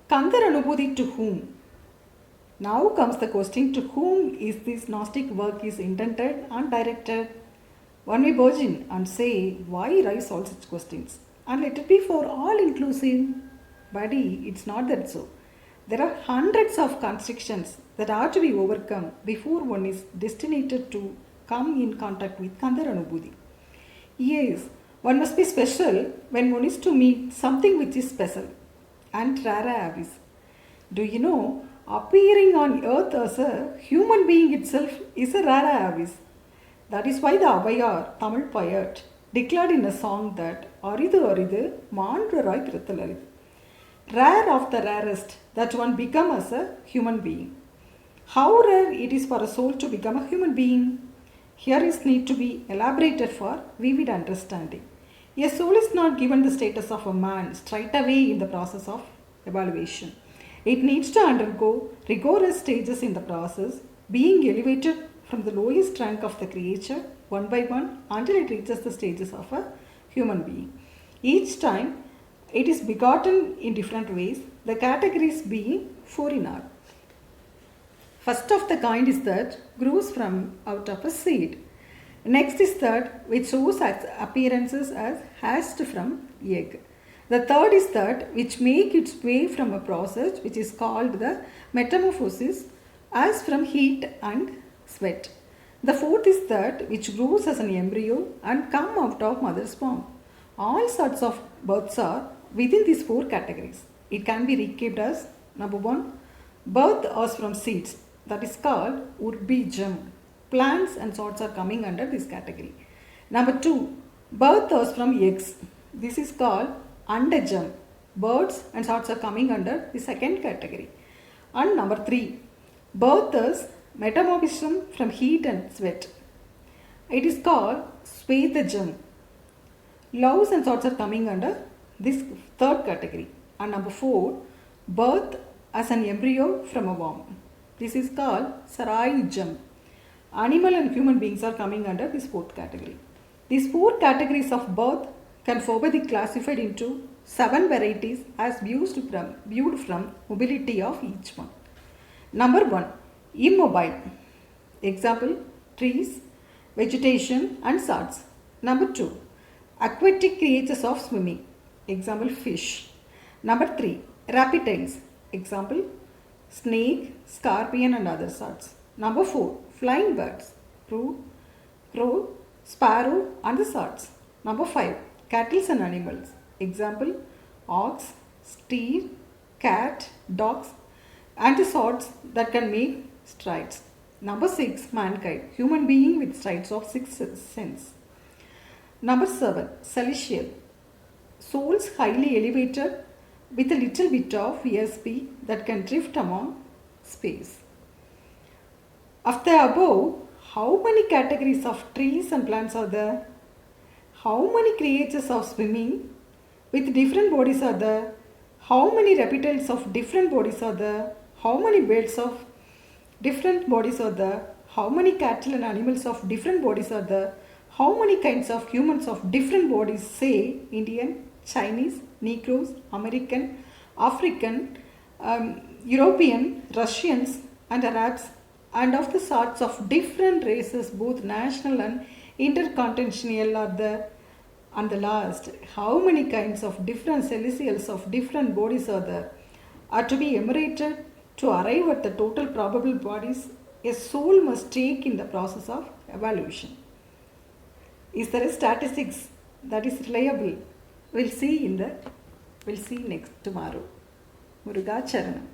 Kandhar Anubhoothi to whom? Now comes the question, to whom is this Gnostic work is intended and directed? One may burgeon and say, why raise all such questions? And let it be for all inclusive. Buddy, it's not that so. There are hundreds of constrictions that are to be overcome before one is destined to come in contact with Kandhar Anubhoothi. Yes, one must be special when one is to meet something which is special and rara avis. Do you know, appearing on earth as a human being itself is a rara avis. That is why the Avayar, Tamil poet, declared in a song that Aridu Aridu Mandrarai Thiruthalaridu. Rare of the rarest that one become as a human being. How rare it is for a soul to become a human being. Here is need to be elaborated for vivid understanding. A soul is not given the status of a man straight away in the process of evaluation. It needs to undergo rigorous stages in the process, being elevated from the lowest rank of the creature one by one until it reaches the stages of a human being. Each time it is begotten in different ways, the categories being four in all. First of the kind is that grows from out of a seed. Next is that which shows appearances as hatched from egg. The third is that which make its way from a process which is called the metamorphosis as from heat and sweat. The fourth is that which grows as an embryo and come out of mother's womb. All sorts of births are within these four categories. It can be recapped as number 1, birth as from seeds, that is called urbijam. Plants and sorts are coming under this category. Number 2, birth as from eggs. This is called andajam. Birds and sorts are coming under the second category. And number 3, birth as metamorphism from heat and sweat. It is called svedajam. Loves and sorts are coming under this third category. And number 4, birth as an embryo from a worm. This is called sarayujam. Animal and human beings are coming under this fourth category. These four categories of birth can further be classified into 7 varieties as viewed from mobility of each one. Number 1, immobile. Example, trees, vegetation and sorts. Number 2, aquatic creatures of swimming. Example, fish. Number 3, reptiles. Example, snake, scorpion and other sorts. Number 4, flying birds. Crow, sparrow and the sorts. Number 5, cattle and animals. Example, ox, steer, cat, dogs and the sorts that can make strides. Number 6, mankind. Human being with strides of 6 sense. Number 7, celestial. Souls highly elevated with a little bit of ESP that can drift among space. Of the above, how many categories of trees and plants are there? How many creatures of swimming with different bodies are there? How many reptiles of different bodies are there? How many birds of different bodies are there? How many cattle and animals of different bodies are there? How many kinds of humans of different bodies, say Indian, Chinese, Negroes, American, African, European, Russians and Arabs, and of the sorts of different races, both national and intercontinental are there. And the last, how many kinds of different celestials of different bodies are there, are to be enumerated to arrive at the total probable bodies a soul must take in the process of evaluation. Is there a statistics that is reliable? We'll see next tomorrow. Muruga Charanam.